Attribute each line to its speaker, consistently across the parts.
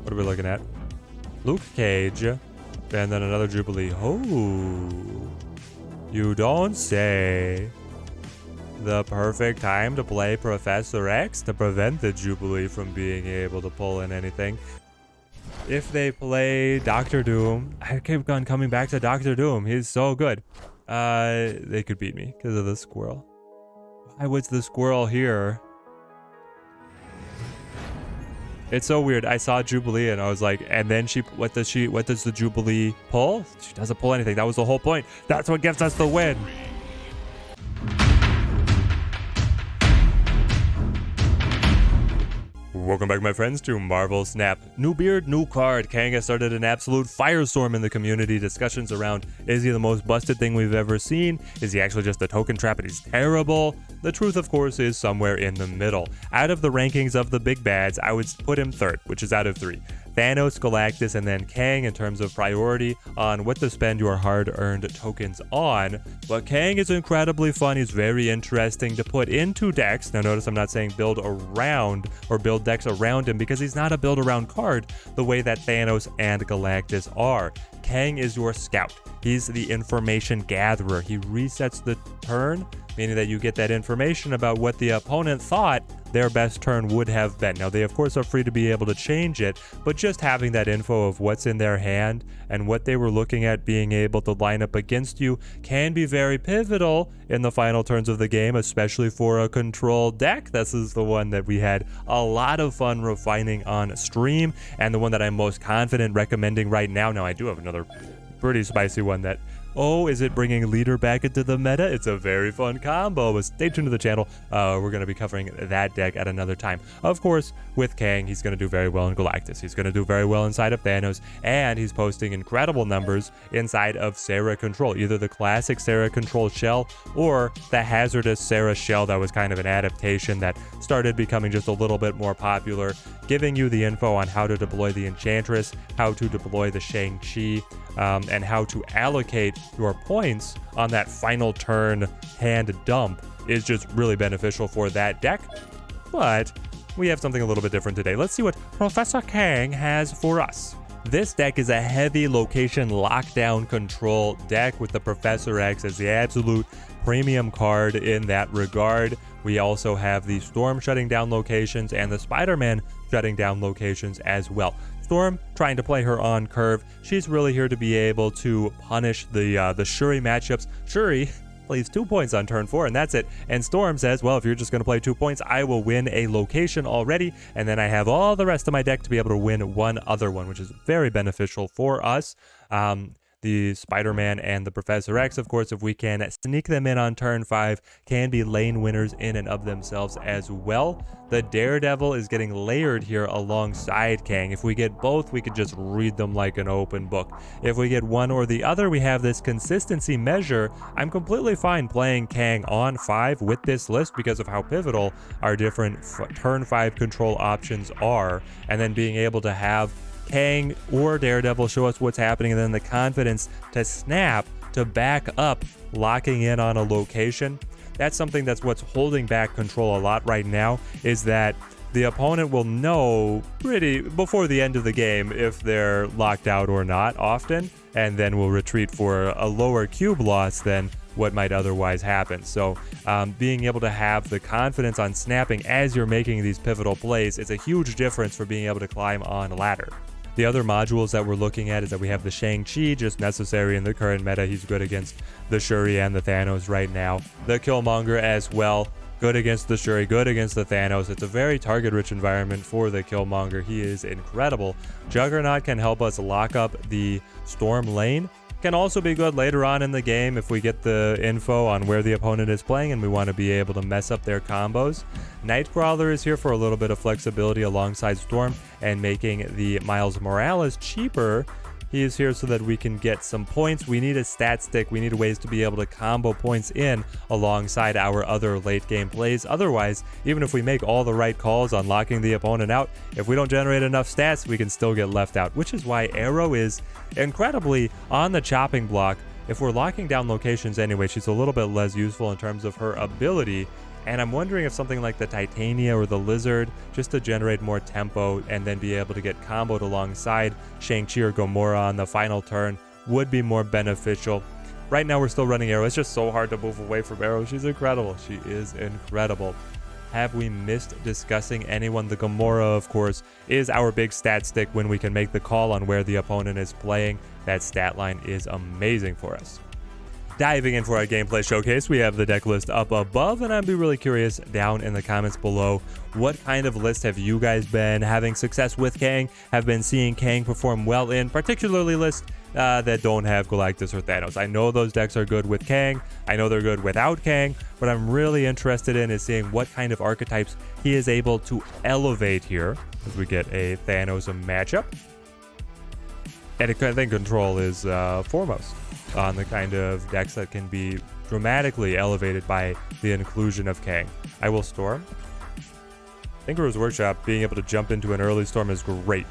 Speaker 1: What are we looking at? Luke Cage. And then another Jubilee. Oh. You don't say. The perfect time to play Professor X to prevent the Jubilee from being able to pull in anything. If they play Doctor Doom, I keep on coming back to Doctor Doom. He's so good. They could beat me because of the squirrel. Why was the squirrel here? It's so weird. I saw Jubilee and I was like, and then what does the Jubilee pull? She doesn't pull anything. That was the whole point. That's what gives us the win. Welcome back, my friends, to Marvel Snap. New beard, new card. Kang has started an absolute firestorm in the community. Discussions around, is he the most busted thing we've ever seen? Is he actually just a token trap and he's terrible? The truth, of course, is somewhere in the middle. Out of the rankings of the big bads, I would put him third, which is out of 3. Thanos, Galactus, and then Kang in terms of priority on what to spend your hard-earned tokens on. But Kang is incredibly fun. He's very interesting to put into decks. Now notice I'm not saying build around or build decks around him because he's not a build-around card the way that Thanos and Galactus are. Kang is your scout. He's the information gatherer. He resets the turn, meaning that you get that information about what the opponent thought their best turn would have been. Now, they of course are free to be able to change it, but just having that info of what's in their hand and what they were looking at being able to line up against you can be very pivotal in the final turns of the game, especially for a control deck. This is the one that we had a lot of fun refining on stream, and the one that I'm most confident recommending right now. Now, I do have another pretty spicy one that, oh, is it bringing Leader back into the meta? It's a very fun combo, but stay tuned to the channel. We're going to be covering that deck at another time. Of course, with Kang, he's going to do very well in Galactus. He's going to do very well inside of Thanos, and he's posting incredible numbers inside of Sera Control, either the classic Sera Control shell or the hazardous Sera shell that was kind of an adaptation that started becoming just a little bit more popular, giving you the info on how to deploy the Enchantress, how to deploy the Shang-Chi, and how to allocate your points on that final turn hand dump is just really beneficial for that deck. But we have something a little bit different today. Let's see what Professor Kang has for us. This deck is a heavy location lockdown control deck with the Professor X as the absolute premium card in that regard. We also have the Storm shutting down locations and the Spider-Man shutting down locations as well. Storm trying to play her on curve. She's really here to be able to punish the Shuri matchups. Shuri plays 2 points on turn 4, and that's it. And Storm says, well, if you're just going to play 2 points, I will win a location already, and then I have all the rest of my deck to be able to win one other one, which is very beneficial for us. The Spider-Man and the Professor X, of course, if we can sneak them in on turn 5, can be lane winners in and of themselves as well. The Daredevil is getting layered here alongside Kang. If we get both, we could just read them like an open book. If we get one or the other, we have this consistency measure. I'm completely fine playing Kang on 5 with this list because of how pivotal our different turn 5 control options are, and then being able to have Kang or Daredevil show us what's happening, and then the confidence to snap to back up locking in on a location. That's something that's what's holding back control a lot right now, is that the opponent will know pretty before the end of the game if they're locked out or not often, and then will retreat for a lower cube loss than what might otherwise happen. So being able to have the confidence on snapping as you're making these pivotal plays is a huge difference for being able to climb on ladder. The other modules that we're looking at is that we have the Shang-Chi, just necessary in the current meta. He's good against the Shuri and the Thanos right now. The Killmonger as well, good against the Shuri, good against the Thanos. It's a very target-rich environment for the Killmonger. He is incredible. Juggernaut can help us lock up the Storm lane. Can also be good later on in the game if we get the info on where the opponent is playing and we want to be able to mess up their combos. Nightcrawler is here for a little bit of flexibility alongside Storm and making the Miles Morales cheaper. He is here so that we can get some points. We need a stat stick. We need ways to be able to combo points in alongside our other late game plays. Otherwise, even if we make all the right calls on locking the opponent out, if we don't generate enough stats, we can still get left out, which is why Arrow is incredibly on the chopping block. If we're locking down locations anyway, she's a little bit less useful in terms of her ability And I'm wondering if something like the Titania or the Lizard, just to generate more tempo and then be able to get comboed alongside Shang-Chi or Gamora on the final turn, would be more beneficial. Right now we're still running Arrow. It's just so hard to move away from Arrow. She's incredible. She is incredible. Have we missed discussing anyone? The Gamora, of course, is our big stat stick when we can make the call on where the opponent is playing. That stat line is amazing for us. Diving in for our gameplay showcase, we have the deck list up above, and I'd be really curious down in the comments below, what kind of list have you guys been having success with Kang, have been seeing Kang perform well in, particularly lists that don't have Galactus or Thanos. I know those decks are good with Kang, I know they're good without Kang, what I'm really interested in is seeing what kind of archetypes he is able to elevate here, as we get a Thanos matchup. And I think control is foremost on the kind of decks that can be dramatically elevated by the inclusion of Kang. I will Storm. Tinkerer's Workshop, being able to jump into an early Storm is great.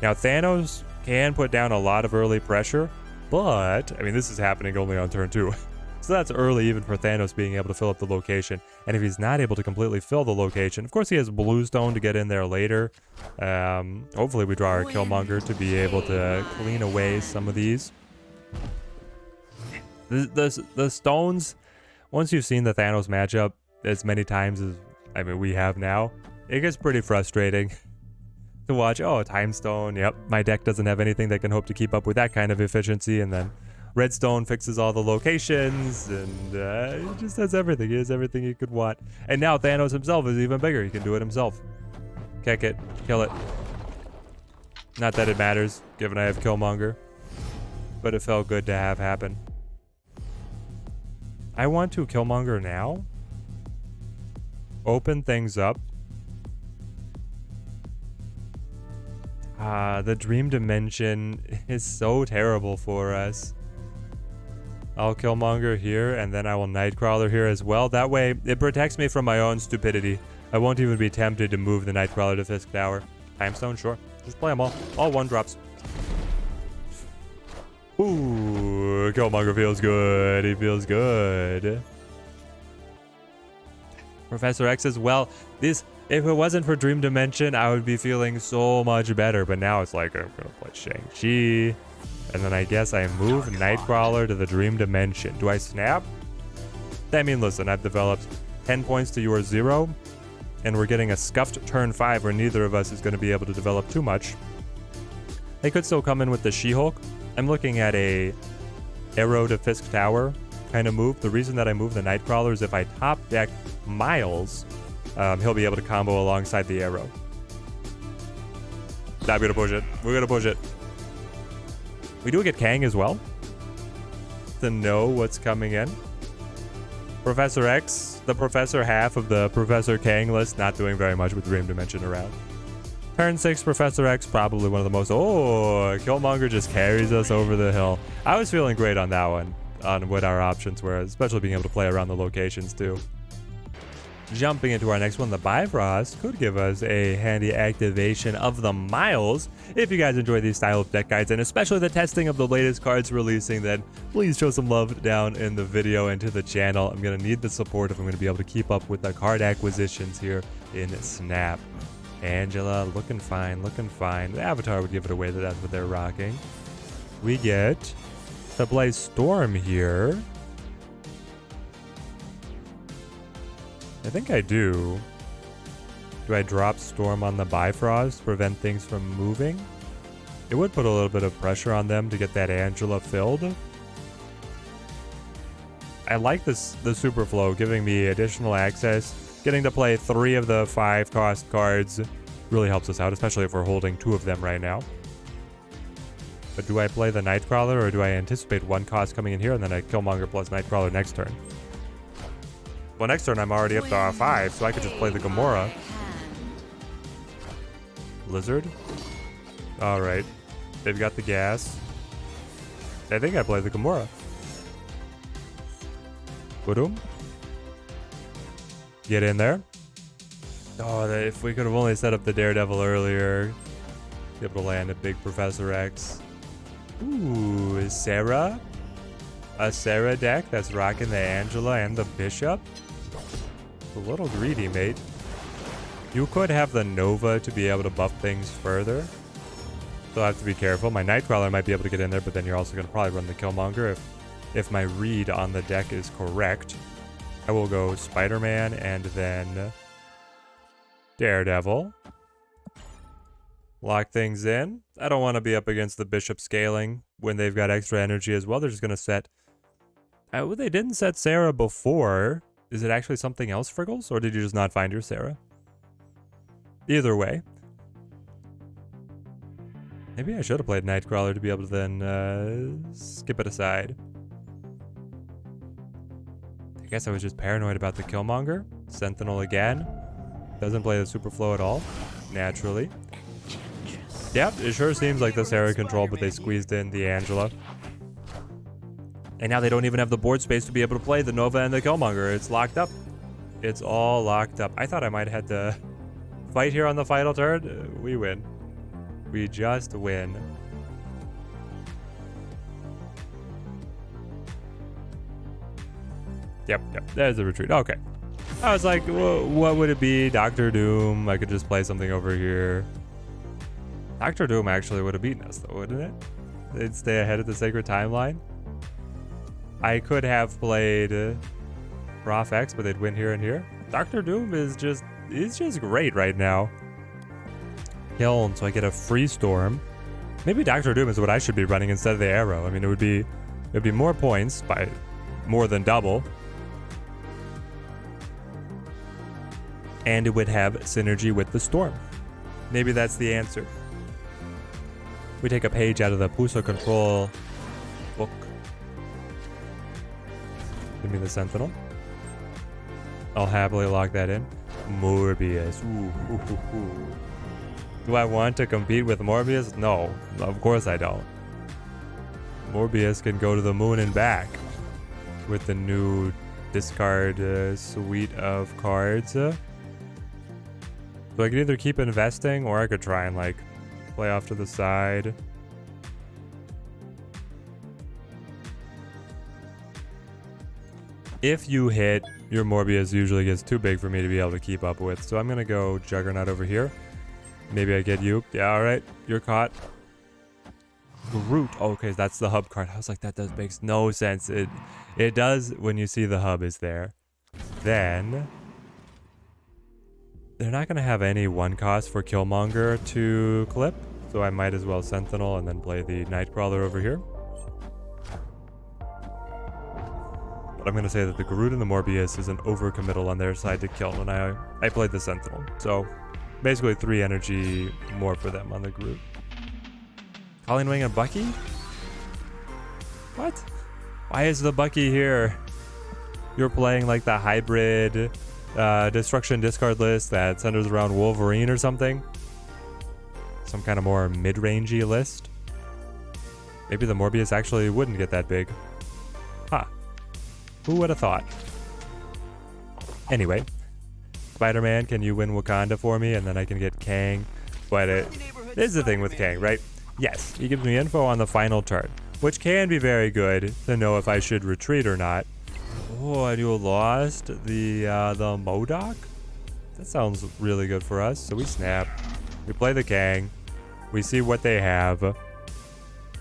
Speaker 1: Now, Thanos can put down a lot of early pressure, but, I mean, this is happening only on turn 2. So that's early even for Thanos being able to fill up the location. And if he's not able to completely fill the location, of course he has Bluestone to get in there later. Hopefully we draw our Killmonger to be able to clean away some of these. The stones, once you've seen the Thanos matchup as many times as, I mean, we have now, it gets pretty frustrating to watch. Oh, Time Stone, yep, my deck doesn't have anything that can hope to keep up with that kind of efficiency, and then Redstone fixes all the locations, and he just has everything. He has everything he could want. And now Thanos himself is even bigger. He can do it himself. Kick it, kill it. Not that it matters, given I have Killmonger, but it felt good to have happen. I want to Killmonger now. Open things up. The Dream Dimension is so terrible for us. I'll Killmonger here, and then I will Nightcrawler here as well. That way, it protects me from my own stupidity. I won't even be tempted to move the Nightcrawler to Fisk Tower. Time Stone, sure. Just play them all. All 1-drops. Ooh, Killmonger feels good. He feels good. Professor X as well. This, if it wasn't for Dream Dimension, I would be feeling so much better. But now it's like, I'm going to play Shang-Chi. And then I guess I move Nightcrawler to the Dream Dimension. Do I snap? I mean, listen, I've developed 10 points to your 0. And we're getting a scuffed turn 5 where neither of us is going to be able to develop too much. They could still come in with the She-Hulk. I'm looking at a Arrow to Fisk Tower kind of move. The reason that I move the Nightcrawler is if I top deck Miles, he'll be able to combo alongside the Arrow. I'm going to push it. We're going to push it. We do get Kang as well to know what's coming in. Professor X, the Professor half of the Professor Kang list, not doing very much with Dream Dimension around. Turn 6, Professor X, probably one of the most... Oh, Killmonger just carries us over the hill. I was feeling great on that one, on what our options were, especially being able to play around the locations too. Jumping into our next one, the Bifrost could give us a handy activation of the Miles. If you guys enjoy these style of deck guides, and especially the testing of the latest cards releasing, then please show some love down in the video and to the channel. I'm going to need the support if I'm going to be able to keep up with the card acquisitions here in Snap. Angela, looking fine, looking fine. The Avatar would give it away that that's what they're rocking. We get to play Storm here. I think I do. Do I drop Storm on the Bifrost to prevent things from moving? It would put a little bit of pressure on them to get that Angela filled. I like this, the Super Flow, giving me additional access. Getting to play 3 of the 5 cost cards really helps us out, especially if we're holding 2 of them right now. But do I play the Nightcrawler, or do I anticipate 1 cost coming in here and then I Killmonger plus Nightcrawler next turn? Well, next turn I'm already up to 5, so I could just play the Gamora. Lizard? Alright. They've got the gas. I think I play the Gamora. Boom. Get in there. Oh, if we could have only set up the Daredevil earlier. Be able to land a big Professor X. Ooh, is Sera? A Sera deck that's rocking the Angela and the Bishop? A little greedy, mate. You could have the Nova to be able to buff things further. So I have to be careful. My Nightcrawler might be able to get in there, but then you're also going to probably run the Killmonger if my read on the deck is correct. I will go Spider-Man and then Daredevil. Lock things in. I don't want to be up against the Bishop scaling when they've got extra energy as well. They're just going to set... they didn't set Sera before. Is it actually something else, Friggles? Or did you just not find your Sera? Either way. Maybe I should have played Nightcrawler to be able to then skip it aside. I guess I was just paranoid about the Killmonger. Sentinel again. Doesn't play the super flow at all. Naturally. Yep, it sure seems like the Sera control, but they squeezed in the Angela. And now they don't even have the board space to be able to play the Nova and the Killmonger. It's locked up. It's all locked up. I thought I might have to fight here on the final turn. We win. We just win. Yep, there's a retreat. Okay. I was like, what would it be? Doctor Doom. I could just play something over here. Doctor Doom actually would have beaten us, though, wouldn't it? They'd stay ahead of the Sacred Timeline. I could have played Prof X, but they'd win here and here. Doctor Doom is just great right now. Kiln, so I get a free storm. Maybe Doctor Doom is what I should be running instead of the arrow. I mean, it'd be more points by more than double. And it would have synergy with the storm. Maybe that's the answer. We take a page out of the Puso Control book. Give me the Sentinel. I'll happily lock that in. Morbius. Ooh. Do I want to compete with Morbius? No, of course I don't. Morbius can go to the moon and back with the new discard suite of cards. So I could either keep investing or I could try and like play off to the side. If you hit, your Morbius usually gets too big for me to be able to keep up with. So I'm going to go Juggernaut over here. Maybe I get you. Yeah, all right. You're caught. Groot. Okay, that's the hub card. I was like, that makes no sense. It does when you see the hub is there. Then they're not going to have any one cost for Killmonger to clip. So I might as well Sentinel and then play the Nightcrawler over here. But I'm going to say that the Groot and the Morbius is an overcommittal on their side to kill. And I played the Sentinel. So basically 3 energy more for them on the Groot. Colleen Wing and Bucky? What? Why is the Bucky here? You're playing like the hybrid destruction discard list that centers around Wolverine or something? Some kind of more mid-rangey list? Maybe the Morbius actually wouldn't get that big. Huh. Who would have thought? Anyway. Spider-Man, can you win Wakanda for me? And then I can get Kang. But this is the thing with Kang, right? Yes, he gives me info on the final turn, which can be very good to know if I should retreat or not. Oh, and you lost the MODOK? That sounds really good for us. So we snap. We play the Kang. We see what they have.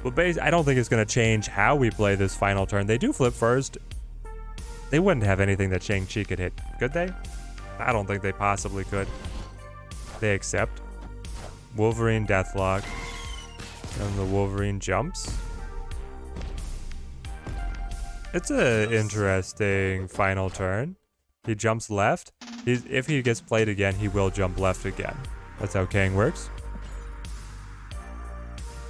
Speaker 1: But I don't think it's going to change how we play this final turn. They do flip first. They wouldn't have anything that Shang-Chi could hit, could they? I don't think they possibly could. They accept. Wolverine Deathlock. And the Wolverine jumps. It's an interesting final turn. He jumps left. If he gets played again, he will jump left again. That's how Kang works.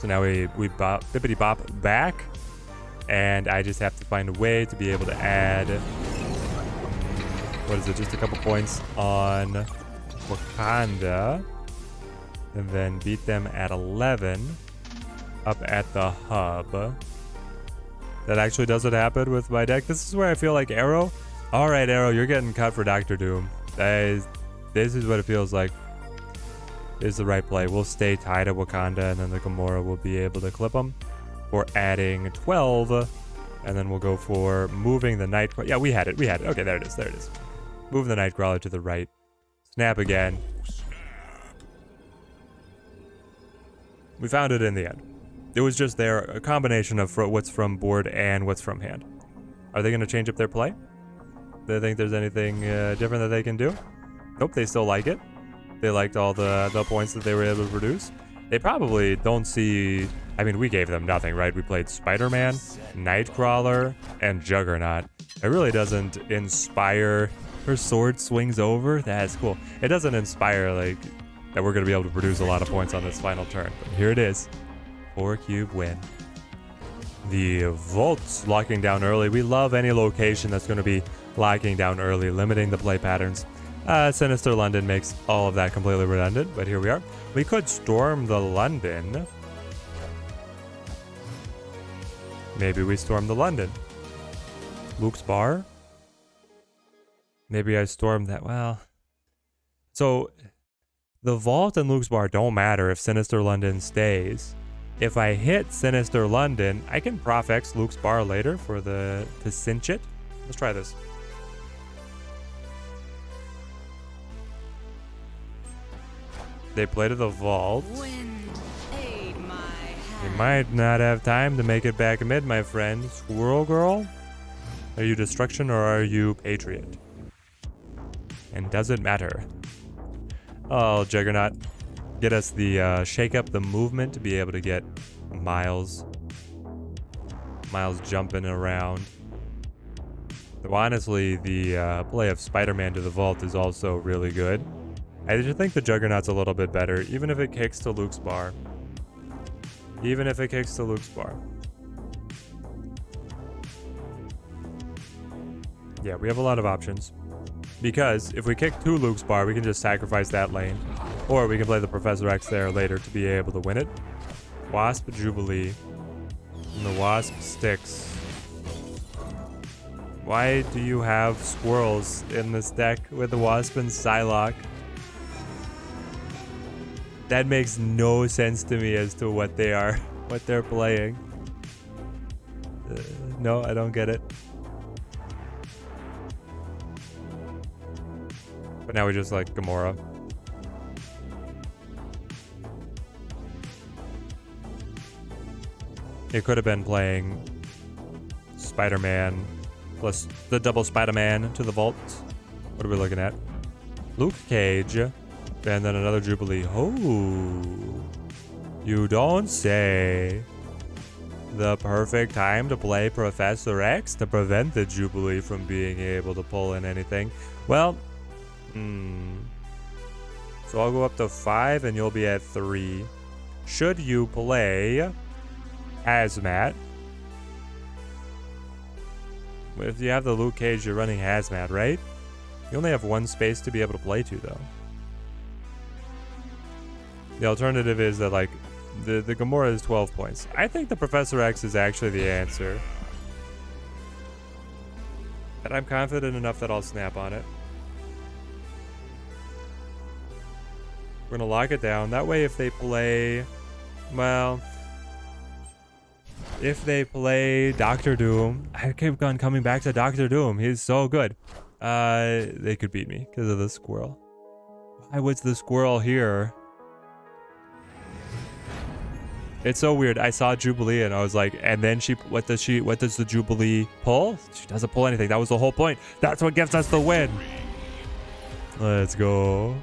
Speaker 1: So now we bop, bippity bop back. And I just have to find a way to be able to add, what is it, just a couple points on Wakanda. And then beat them at 11 up at the hub. That actually doesn't happen with my deck. This is where I feel like Arrow. All right, Arrow, you're getting cut for Doctor Doom. This is what it feels like. Is the right play. We'll stay tied at Wakanda, and then the Gamora will be able to clip them. For adding 12, and then we'll go for moving the Night. Yeah, we had it. Okay, there it is. Move the Nightcrawler to the right. Snap again. We found it in the end. It was just there, a combination of what's from board and what's from hand. Are they going to change up their play? Do they think there's anything different that they can do? Nope, they still like it. They liked all the points that they were able to produce. They probably don't see... I mean, we gave them nothing, right? We played Spider-Man, Nightcrawler, and Juggernaut. It really doesn't inspire... Her sword swings over? That's cool. It doesn't inspire, like, that we're going to be able to produce a lot of points on this final turn. But here it is. 4-cube win. The Vault's locking down early. We love any location that's going to be locking down early, limiting the play patterns. Sinister London makes all of that completely redundant, but here we are. We could storm the London. Maybe we storm the London. Luke's Bar? Maybe I storm that. Well, so the Vault and Luke's Bar don't matter if Sinister London stays. If I hit Sinister London, I can Prof X Luke's Bar later for to cinch it. Let's try this. They play to the Vault. You might not have time to make it back mid, my friend. Squirrel Girl? Are you Destruction or are you Patriot? And does it matter? Oh, Juggernaut. Get us the shake up the movement to be able to get Miles jumping around. Though honestly, the play of Spider-Man to the Vault is also really good. I just think the Juggernaut's a little bit better, even if it kicks to Luke's Bar. Even if it kicks to Luke's Bar. Yeah, we have a lot of options. Because if we kick to Luke's Bar, we can just sacrifice that lane. Or we can play the Professor X there later to be able to win it. Wasp Jubilee. And the Wasp sticks. Why do you have squirrels in this deck with the Wasp and Psylocke? That makes no sense to me as to what they are, what they're playing. No, I don't get it. But now we just like Gamora. It could have been playing Spider-Man plus the double Spider-Man to the Vault. What are we looking at? Luke Cage. And then another Jubilee. Oh, you don't say. The perfect time to play Professor X to prevent the Jubilee from being able to pull in anything. Well, so I'll go up to 5 and you'll be at 3. Should you play Hazmat? If you have the Luke Cage, you're running Hazmat, right? You only have one space to be able to play to, though. The alternative is that, like, the Gamora is 12 points. I think the Professor X is actually the answer. And I'm confident enough that I'll snap on it. We're going to lock it down. That way, if they play... Well... If they play Doctor Doom... I keep on coming back to Doctor Doom. He's so good. They could beat me because of the squirrel. Why was the squirrel here? It's so weird. I saw Jubilee and I was like, and then what does the Jubilee pull? She doesn't pull anything. That was the whole point. That's what gives us the win. Let's go.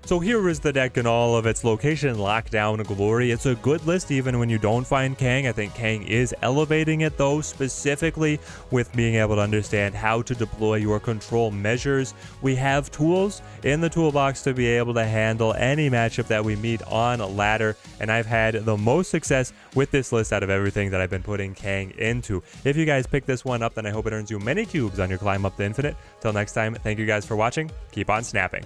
Speaker 1: So here is the deck in all of its location lockdown glory. It's a good list even when you don't find Kang. I think Kang is elevating it though, specifically with being able to understand how to deploy your control measures. We have tools in the toolbox to be able to handle any matchup that we meet on ladder, and I've had the most success with this list out of everything that I've been putting Kang into. If you guys pick this one up, then I hope it earns you many cubes on your climb up to infinite. Till next time, thank you guys for watching. Keep on snapping.